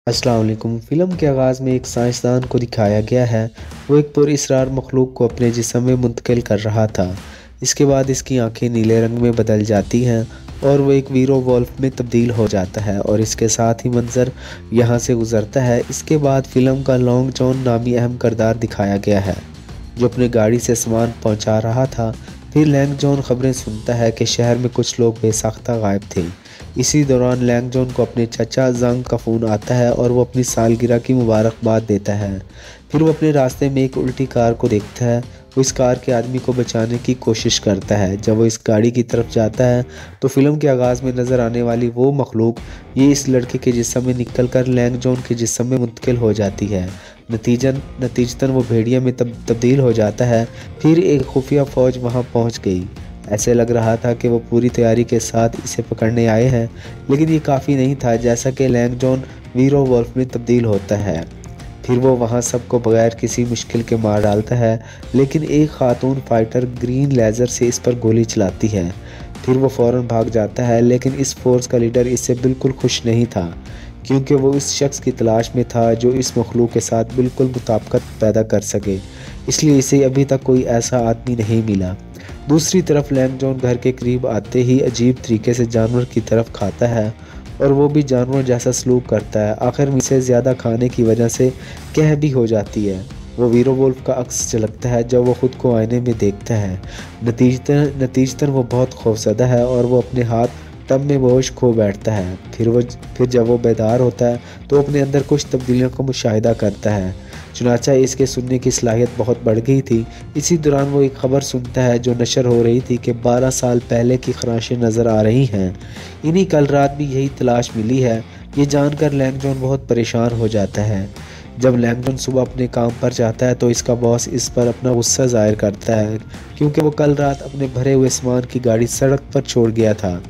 अस्सलाम वालेकुम। फ़िल्म के आगाज़ में एक साइंसदान को दिखाया गया है। वो एक पुरअसरार मखलूक को अपने जिस्म में मुंतकिल कर रहा था। इसके बाद इसकी आंखें नीले रंग में बदल जाती हैं और वो एक वीरो वोल्फ में तब्दील हो जाता है और इसके साथ ही मंजर यहाँ से गुजरता है। इसके बाद फ़िल्म का लॉन्ग जॉन नामी अहम किरदार दिखाया गया है जो अपनी गाड़ी से सामान पहुँचा रहा था। फिर लैंग जॉन खबरें सुनता है कि शहर में कुछ लोग बेसाख्ता गायब थे। इसी दौरान लैंग जॉन को अपने चचा जंग का फ़ोन आता है और वो अपनी सालगिरह की मुबारकबाद देता है। फिर वो अपने रास्ते में एक उल्टी कार को देखता है। वो इस कार के आदमी को बचाने की कोशिश करता है। जब वो इस गाड़ी की तरफ जाता है तो फिल्म के आगाज़ में नज़र आने वाली वो मखलूक ये इस लड़के के जिस्म में निकल कर लैंग जॉन के जिस्म में मुंतकिल हो जाती है। नतीजतन वो भेड़िया में तब्दील हो जाता है। फिर एक खुफिया फ़ौज वहाँ पहुँच गई। ऐसे लग रहा था कि वो पूरी तैयारी के साथ इसे पकड़ने आए हैं, लेकिन ये काफ़ी नहीं था। जैसा कि लैंग जॉन वीरो वोल्फ में तब्दील होता है, फिर वो वहाँ सबको बगैर किसी मुश्किल के मार डालता है, लेकिन एक खातून फाइटर ग्रीन लेज़र से इस पर गोली चलाती है। फिर वो फ़ौरन भाग जाता है, लेकिन इस फोर्स का लीडर इससे बिल्कुल खुश नहीं था, क्योंकि वो इस शख्स की तलाश में था जो इस मखलूक के साथ बिल्कुल मुताबिकत पैदा कर सके। इसलिए इसे अभी तक कोई ऐसा आदमी नहीं मिला। दूसरी तरफ लैंग जॉन घर के करीब आते ही अजीब तरीके से जानवर की तरफ खाता है और वो भी जानवर जैसा सलूक करता है। आखिर में इसे ज़्यादा खाने की वजह से कह भी हो जाती है। वो वीरो वोल्फ का अक्स झलकता है जब वो ख़ुद को आईने में देखता है। नतीजतन वो बहुत खौफज़दा है और वो अपने हाथ तब में बेहोश खो बैठता है। फिर जब वो बेदार होता है तो अपने अंदर कुछ तब्दीलियों का मुशाहिदा करता है। चुनाचा इसके सुनने की सलाहियत बहुत बढ़ गई थी। इसी दौरान वो एक खबर सुनता है जो नशर हो रही थी कि 12 साल पहले की खराशें नज़र आ रही हैं। इन्हीं कल रात भी यही तलाश मिली है। ये जानकर लैंग जॉन बहुत परेशान हो जाता है। जब लैंग जॉन सुबह अपने काम पर जाता है तो इसका बॉस इस पर अपना गुस्सा जाहिर करता है, क्योंकि वो कल रात अपने भरे हुए सामान की गाड़ी सड़क पर छोड़ गया था।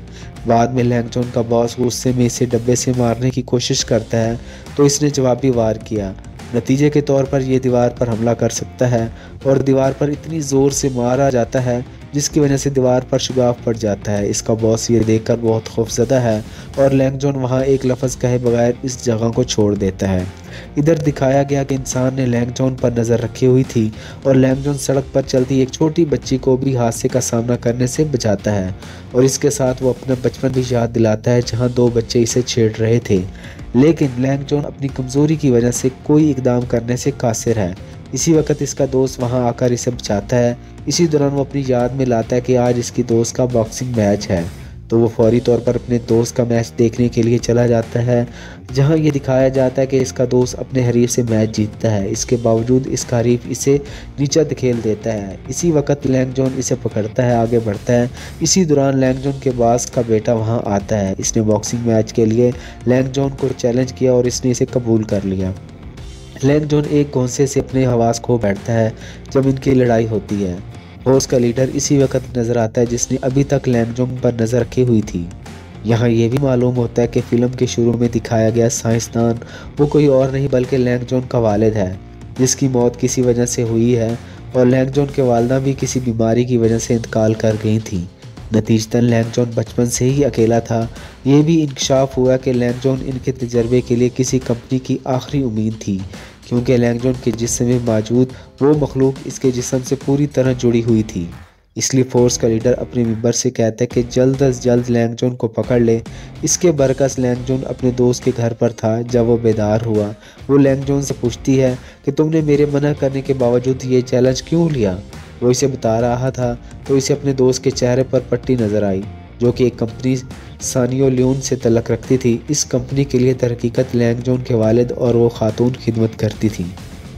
बाद में लैंग जॉन का बॉस गुस्से में इसे डब्बे से मारने की कोशिश करता है तो इसने जवाबी वार किया। नतीजे के तौर पर यह दीवार पर हमला कर सकता है और दीवार पर इतनी ज़ोर से मारा जाता है जिसकी वजह से दीवार पर शुगाफ पड़ जाता है। इसका बॉस ये देखकर बहुत खौफज़दा है और लैंग जॉन वहाँ एक लफ्ज़ कहे बगैर इस जगह को छोड़ देता है। इधर दिखाया गया कि इंसान ने लैंग जॉन पर नज़र रखी हुई थी और लैंग जॉन सड़क पर चलती एक छोटी बच्ची को भी हादसे का सामना करने से बचाता है और इसके साथ वो अपना बचपन भी याद दिलाता है जहाँ 2 बच्चे इसे छेड़ रहे थे। लेकिन लैंग जॉन अपनी कमज़ोरी की वजह से कोई इकदाम करने से कासिर है। इसी वक्त इसका दोस्त वहां आकर इसे बचाता है। इसी दौरान वो अपनी याद में लाता है कि आज इसकी दोस्त का बॉक्सिंग मैच है, तो वो फौरी तौर पर अपने दोस्त का मैच देखने के लिए चला जाता है, जहां ये दिखाया जाता है कि इसका दोस्त अपने हरीफ से मैच जीतता है। इसके बावजूद इसका हरीफ इसे नीचा धकेल देता है। इसी वक्त लैंग जॉन इसे पकड़ता है, आगे बढ़ता है। इसी दौरान लैंग जॉन के बास का बेटा वहां आता है। इसने बॉक्सिंग मैच के लिए लैंग जॉन को चैलेंज किया और इसने इसे कबूल कर लिया। लैंग जॉन एक घोंसे से अपने हवास खो बैठता है जब इनकी लड़ाई होती है। फोर्स का लीडर इसी वक्त नजर आता है जिसने अभी तक लैंग जॉन पर नजर रखी हुई थी। यहाँ ये भी मालूम होता है कि फिल्म के शुरू में दिखाया गया साइंसदान वो कोई और नहीं बल्कि लैंग जॉन का वालिद है, जिसकी मौत किसी वजह से हुई है और लैंग जॉन के वालदा भी किसी बीमारी की वजह से इंतकाल कर गई थी। नतीजतन लैंग जॉन बचपन से ही अकेला था। ये भी इंकशाफ हुआ कि लैंग जॉन इनके तजर्बे के लिए किसी कंपनी की आखिरी उम्मीद थी, क्योंकि लैंग जॉन के जिस्म में मौजूद वो मखलूक इसके जिस्म से पूरी तरह जुड़ी हुई थी। इसलिए फोर्स का लीडर अपने मेंबर से कहता है कि जल्द अज जल्द लैंग जॉन को पकड़ ले। इसके बरकस लैंग जॉन अपने दोस्त के घर पर था। जब वो बेदार हुआ वो लैंग जॉन से पूछती है कि तुमने मेरे मना करने के बावजूद ये चैलेंज क्यों लिया। वो इसे बता रहा था तो इसे अपने दोस्त के चेहरे पर पट्टी नज़र आई, जो कि एक कंपनी सानियो लियोन से तल्लक रखती थी। इस कंपनी के लिए दरहकीकत लैंग जॉन के वालिद और वो खातून खिदमत करती थी।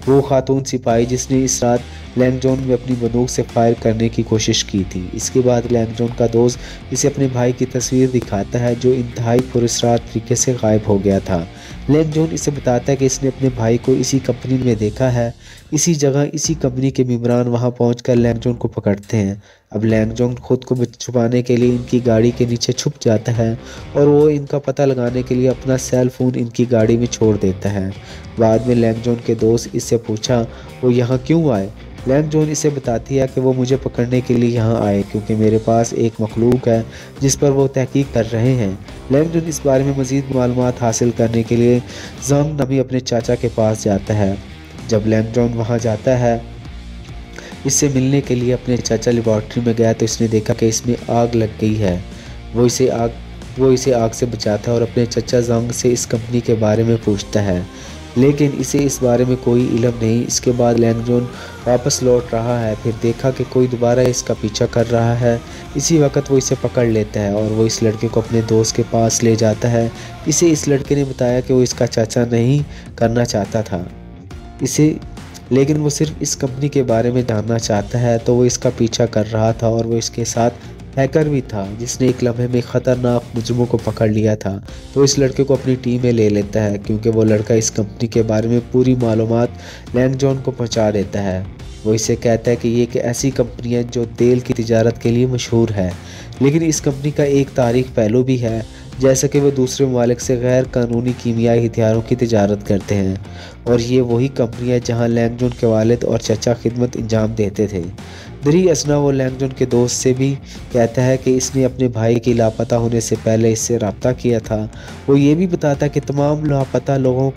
वो खातून सिपाही जिसने इस रात लैंग जॉन में अपनी बंदूक से फायर करने की कोशिश की थी। इसके बाद लैंग जॉन का दोस्त इसे अपने भाई की तस्वीर दिखाता है जो इंतहाई पुरअसरार तरीके से गायब हो गया था। लैंग जॉन इसे बताता है कि इसने अपने भाई को इसी कंपनी में देखा है। इसी जगह इसी कंपनी के मेंबरान वहां पहुंचकर लैंग जॉन को पकड़ते हैं। अब लैंग जॉन खुद को छुपाने के लिए इनकी गाड़ी के नीचे छुप जाता है और वो इनका पता लगाने के लिए अपना सेल फोन इनकी गाड़ी में छोड़ देता है। बाद में लैंग जॉन के दोस्त इससे पूछा वो यहाँ क्यों आए। लैंग जॉन इसे बताती है कि वो मुझे पकड़ने के लिए यहाँ आए क्योंकि मेरे पास एक मखलूक है जिस पर वो तहकीक कर रहे हैं। लैंग जून इस बारे में मज़ीद मालूमात हासिल करने के लिए जोंग नामी अपने चाचा के पास जाता है। जब लैंग जून वहाँ जाता है इससे मिलने के लिए, अपने चाचा लेबॉर्ट्री में गया तो इसने देखा कि इसमें आग लग गई है। वो इसे आग से बचाता है और अपने चचा जोंग से इस कंपनी के बारे में पूछता है, लेकिन इसे इस बारे में कोई इल्म नहीं। इसके बाद लैंग जून वापस लौट रहा है, फिर देखा कि कोई दोबारा इसका पीछा कर रहा है। इसी वक्त वो इसे पकड़ लेता है और वो इस लड़के को अपने दोस्त के पास ले जाता है। इसे इस लड़के ने बताया कि वो इसका चाचा नहीं करना चाहता था लेकिन वो सिर्फ इस कंपनी के बारे में जानना चाहता है। तो वो इसका पीछा कर रहा था और वो इसके साथ हैकर भी था जिसने एक लम्हे में ख़तरनाक मुजरिमों को पकड़ लिया था। तो इस लड़के को अपनी टीम में ले लेता है क्योंकि वो लड़का इस कंपनी के बारे में पूरी मालूमात लैंग जॉन को पहुंचा देता है। वो इसे कहता है कि ये एक ऐसी कंपनी है जो तेल की तिजारत के लिए मशहूर है, लेकिन इस कंपनी का एक तारीख पहलू भी है, जैसे कि वो दूसरे ममालिक से गैर कानूनी कीमियाई हथियारों की तिजारत करते हैं। और ये वही कंपनी है जहाँ लैंग जॉन के वालिद और चचा खिदमत इंजाम देते थे। दरी असना वो लैंग जॉन के दोस्त से भी कहता है कि इसने अपने भाई के लापता होने से पहले इससे रब्ता किया था। वो ये भी बताता कि तमाम लापता लोगों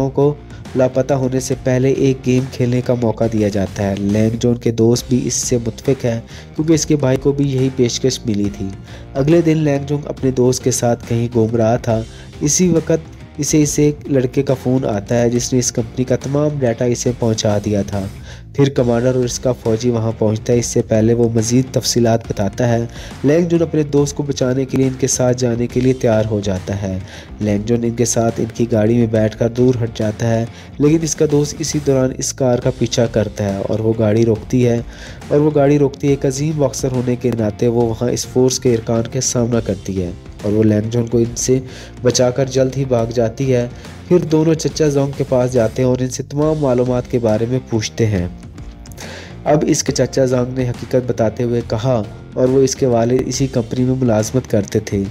को लापता होने से पहले एक गेम खेलने का मौका दिया जाता है। लैंग जॉन के दोस्त भी इससे मुत्फिक है क्योंकि इसके भाई को भी यही पेशकश मिली थी। अगले दिन लैंग जॉन अपने दोस्त के साथ कहीं घूम रहा था। इसी वक्त इसे एक लड़के का फ़ोन आता है जिसने इस कंपनी का तमाम डाटा इसे पहुंचा दिया था। फिर कमांडर और इसका फ़ौजी वहां पहुंचता है। इससे पहले वो मज़ीद तफसीलात बताता है। लैंग जॉन अपने दोस्त को बचाने के लिए इनके साथ जाने के लिए तैयार हो जाता है। लैंग जॉन इनके साथ इनकी गाड़ी में बैठकर दूर हट जाता है, लेकिन इसका दोस्त इसी दौरान इस कार का पीछा करता है और वो गाड़ी रोकती है। एक अजीम बॉक्सर होने के नाते वो वहाँ इस फोर्स के इरकान के सामना करती है और वो लैंग जॉन को इनसे बचाकर जल्द ही भाग जाती है। फिर दोनों चचा जोंग के पास जाते हैं और इनसे तमाम मालूमात के बारे में पूछते हैं। अब इसके चचा जोंग ने हकीकत बताते हुए कहा और वो इसके वालिद इसी कंपनी में मुलाजमत करते थे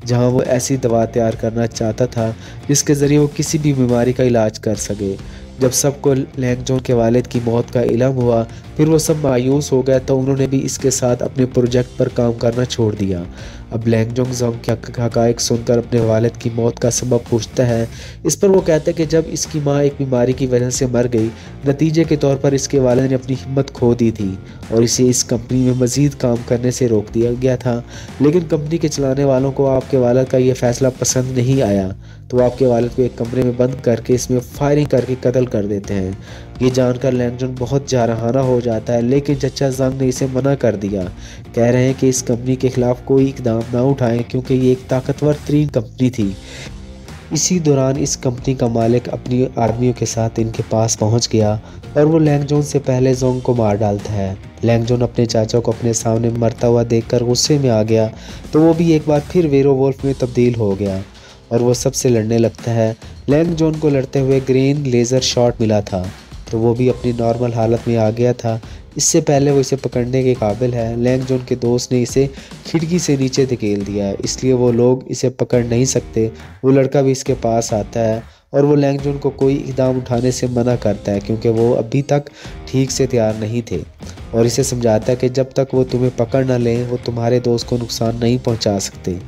जहां वो ऐसी दवा तैयार करना चाहता था जिसके ज़रिए वो किसी भी बीमारी का इलाज कर सके। जब सबको लैंग जॉन के वालिद की मौत का इल्म हुआ, फिर वो सब मायूस हो गए तो उन्होंने भी इसके साथ अपने प्रोजेक्ट पर काम करना छोड़ दिया। अब लैंग जोंग के हक़ाइक़ सुनकर अपने वालिद की मौत का सबब पूछता है। इस पर वो कहता है कि जब इसकी माँ एक बीमारी की वजह से मर गई, नतीजे के तौर पर इसके वालिद ने अपनी हिम्मत खो दी थी और इसे इस कंपनी में मज़ीद काम करने से रोक दिया गया था। लेकिन कंपनी के चलाने वालों को आपके वालिद का यह फ़ैसला पसंद नहीं आया, तो आपके वालिद को एक कमरे में बंद करके इसमें फायरिंग करके कत्ल कर देते हैं। ये जानकर लैंग जॉन बहुत जारहाना हो जाता है, लेकिन चचा जोंग ने इसे मना कर दिया। कह रहे हैं कि इस कंपनी के खिलाफ कोई इकदाम ना उठाएं क्योंकि ये एक ताकतवर तरीन कंपनी थी। इसी दौरान इस कंपनी का मालिक अपनी आर्मियों के साथ इनके पास पहुंच गया और वो लैंग जॉन से पहले जोंग को मार डालता है। लैंग जॉन अपने चाचा को अपने सामने मरता हुआ देखकर गुस्से में आ गया, तो वो भी एक बार फिर वेरोवोल्फ में तब्दील हो गया और वो सबसे लड़ने लगता है। लैंग जॉन को लड़ते हुए ग्रीन लेज़र शॉट मिला था, तो वो भी अपनी नॉर्मल हालत में आ गया था। इससे पहले वो इसे पकड़ने के काबिल है। लैंग जॉन के दोस्त ने इसे खिड़की से नीचे धकेल दिया है, इसलिए वो लोग इसे पकड़ नहीं सकते। वो लड़का भी इसके पास आता है और वो लैंग जॉन को कोई इक़दाम उठाने से मना करता है क्योंकि वो अभी तक ठीक से तैयार नहीं थे और इसे समझाता है कि जब तक वो तुम्हें पकड़ ना लें वो तुम्हारे दोस्त को नुकसान नहीं पहुंचा सकते।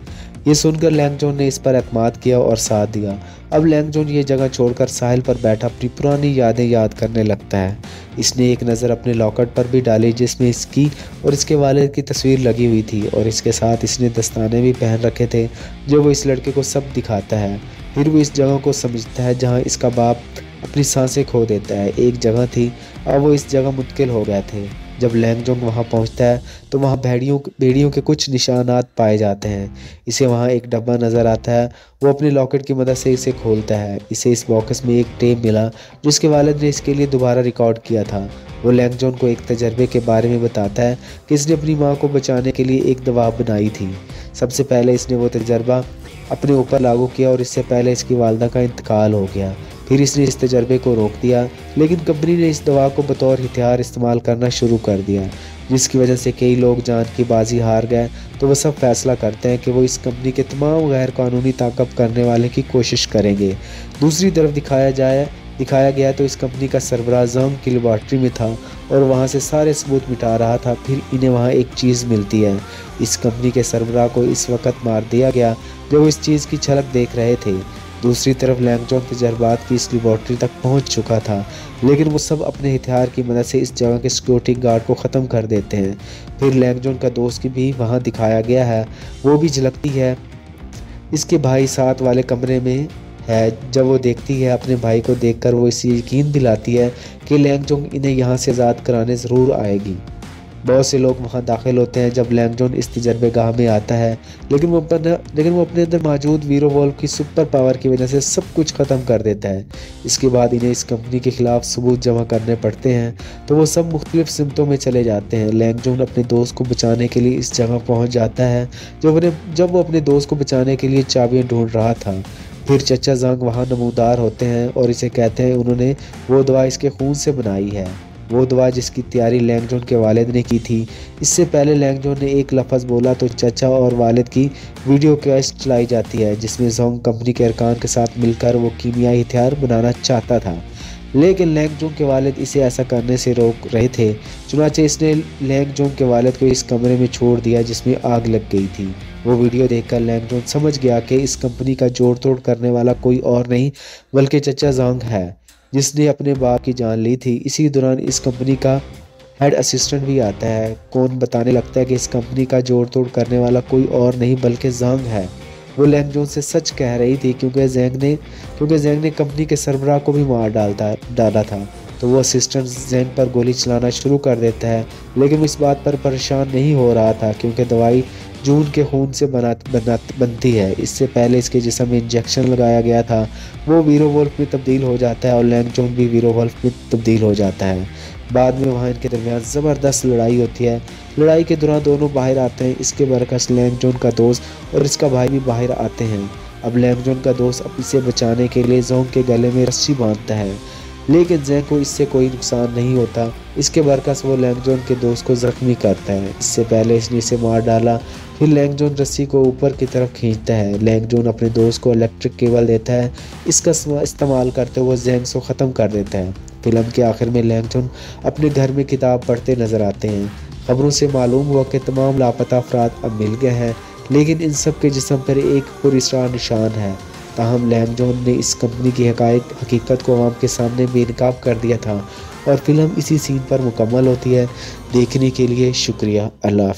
ये सुनकर लैंग जॉन ने इस पर एतमाद किया और साथ दिया। अब लैंग जॉन ये जगह छोड़कर साहिल पर बैठा अपनी पुरानी यादें याद करने लगता है। इसने एक नज़र अपने लॉकेट पर भी डाली जिसमें इसकी और इसके वालिद की तस्वीर लगी हुई थी और इसके साथ इसने दस्ताने भी पहन रखे थे जो वो इस लड़के को सब दिखाता है। फिर वो इस जगह को समझता है जहाँ इसका बाप अपनी सांसें खो देता है। एक जगह थी, अब वो इस जगह मुंतकिल हो गए थे। जब लैंग जॉन वहाँ पहुँचता है तो वहाँ भेड़ियों के कुछ निशानात पाए जाते हैं। इसे वहाँ एक डब्बा नज़र आता है। वो अपने लॉकेट की मदद से इसे खोलता है। इसे इस बॉक्स में एक टेप मिला जिसके वालिद ने इसके लिए दोबारा रिकॉर्ड किया था। वो लैंग जॉन को एक तजर्बे के बारे में बताता है कि इसने अपनी माँ को बचाने के लिए एक दवा बनाई थी। सबसे पहले इसने वो तजर्बा अपने ऊपर लागू किया और इससे पहले इसकी वालदा का इंतकाल हो गया। फिर इसने इस तजर्बे को रोक दिया, लेकिन कंपनी ने इस दवा को बतौर हथियार इस्तेमाल करना शुरू कर दिया, जिसकी वजह से कई लोग जान की बाजी हार गए। तो वो सब फैसला करते हैं कि वो इस कंपनी के तमाम गैर कानूनी ताक़ब करने वाले की कोशिश करेंगे। दूसरी तरफ दिखाया जाए दिखाया गया तो इस कंपनी का सरबराह जोंग की लेबॉर्ट्री में था और वहाँ से सारे सबूत मिटा रहा था। फिर इन्हें वहाँ एक चीज़ मिलती है। इस कंपनी के सरबराह को इस वक्त मार दिया गया जब वो इस चीज़ की झलक देख रहे थे। दूसरी तरफ लैंग जोंग तजर्बात की इस लेबॉर्ट्री तक पहुंच चुका था, लेकिन वो सब अपने हथियार की मदद से इस जगह के सिक्योरिटी गार्ड को ख़त्म कर देते हैं। फिर लैंग जोंग का दोस्त की भी वहाँ दिखाया गया है, वो भी झलकती है। इसके भाई साथ वाले कमरे में है। जब वो देखती है अपने भाई को देखकर वो इसे यकीन दिलाती है कि लैंग जोंग इन्हें यहाँ से आज़ाद कराने ज़रूर आएगी। बहुत से लोग वहां दाखिल होते हैं जब लैंग जोंग इस तजर्बेगाह में आता है, लेकिन वो अपने अंदर मौजूद वीरो वोल्फ की सुपर पावर की वजह से सब कुछ ख़त्म कर देता है। इसके बाद इन्हें इस कंपनी के खिलाफ सबूत जमा करने पड़ते हैं, तो वो सब मुख्तलिफ सिमतों में चले जाते हैं। लैंग जोंग अपने दोस्त को बचाने के लिए इस जगह पहुँच जाता है जब वो अपने दोस्त को बचाने के लिए चाबियाँ ढूंढ रहा था। फिर चचा जांग वहाँ नमूदार होते हैं और इसे कहते हैं उन्होंने वो दवा इसके खून से बनाई है, वो दवा जिसकी तैयारी लैंग जोंग के वालिद ने की थी। इससे पहले लैंग जोंग ने एक लफ्ज़ बोला तो चचा और वालिद की वीडियो कैसेट चलाई जाती है, जिसमें जोंग कंपनी के अरकान के साथ मिलकर वो कीमियाई हथियार बनाना चाहता था, लेकिन लैंग जोंग के वालिद इसे ऐसा करने से रोक रहे थे। चुनांचे इसने लैंग जोंग के वालिद को इस कमरे में छोड़ दिया जिसमें आग लग गई थी। वो वीडियो देखकर लैंग जोंग समझ गया कि इस कंपनी का जोड़ तोड़ करने वाला कोई और नहीं बल्कि चचा जांग है, जिसने अपने बाप की जान ली थी। इसी दौरान इस कंपनी का हेड असिस्टेंट भी आता है। कौन बताने लगता है कि इस कंपनी का जोड़ तोड़ करने वाला कोई और नहीं बल्कि जांग है। वो लैंग जोंग से सच कह रही थी क्योंकि जैंग ने कंपनी के सरबराह को भी मार डाला था। तो वो असिस्टेंट जैंग पर गोली चलाना शुरू कर देता है, लेकिन वो इस बात पर परेशान नहीं हो रहा था क्योंकि दवाई जून के खून से बनती है। इससे पहले इसके जिस्म में इंजेक्शन लगाया गया था। वो वीरो वोल्फ में तब्दील हो जाता है और लैंग जोंग भी वीरो वोल्फ में तब्दील हो जाता है। बाद में वहाँ इनके दरमियान ज़बरदस्त लड़ाई होती है। लड़ाई के दौरान दोनों बाहर आते हैं। इसके बरकस लैंग जोंग का दोस्त और इसका भाई भी बाहर आते हैं। अब लैंग जोंग का दोस्त इसे बचाने के लिए जोंग के गले में रस्सी बांधता है, लेकिन जैंग को इससे कोई नुकसान नहीं होता। इसके बरकस वो लैंग जोंग के दोस्त को जख्मी करता है। इससे पहले इसने इसे मार डाला। फिर लैंग जोंग रस्सी को ऊपर की तरफ खींचता है। लैंग जोंग अपने दोस्त को इलेक्ट्रिक केबल देता है। इसका इस्तेमाल करते हुए जैंग को ख़त्म कर देता है। फिल्म के आखिर में लैंग जोंग अपने घर में किताब पढ़ते नजर आते हैं। खबरों से मालूम हुआ कि तमाम लापता अफराद अब मिल गए हैं, लेकिन इन सब के जिस्म पर एक पुरअसरार निशान है। ताहम लैंग जोंग ने इस कंपनी की हकीकत को आवाम के सामने बेनकाब कर दिया था और फिल्म इसी सीन पर मुकम्मल होती है। देखने के लिए शुक्रिया। अल्लाह हाफ़िज़।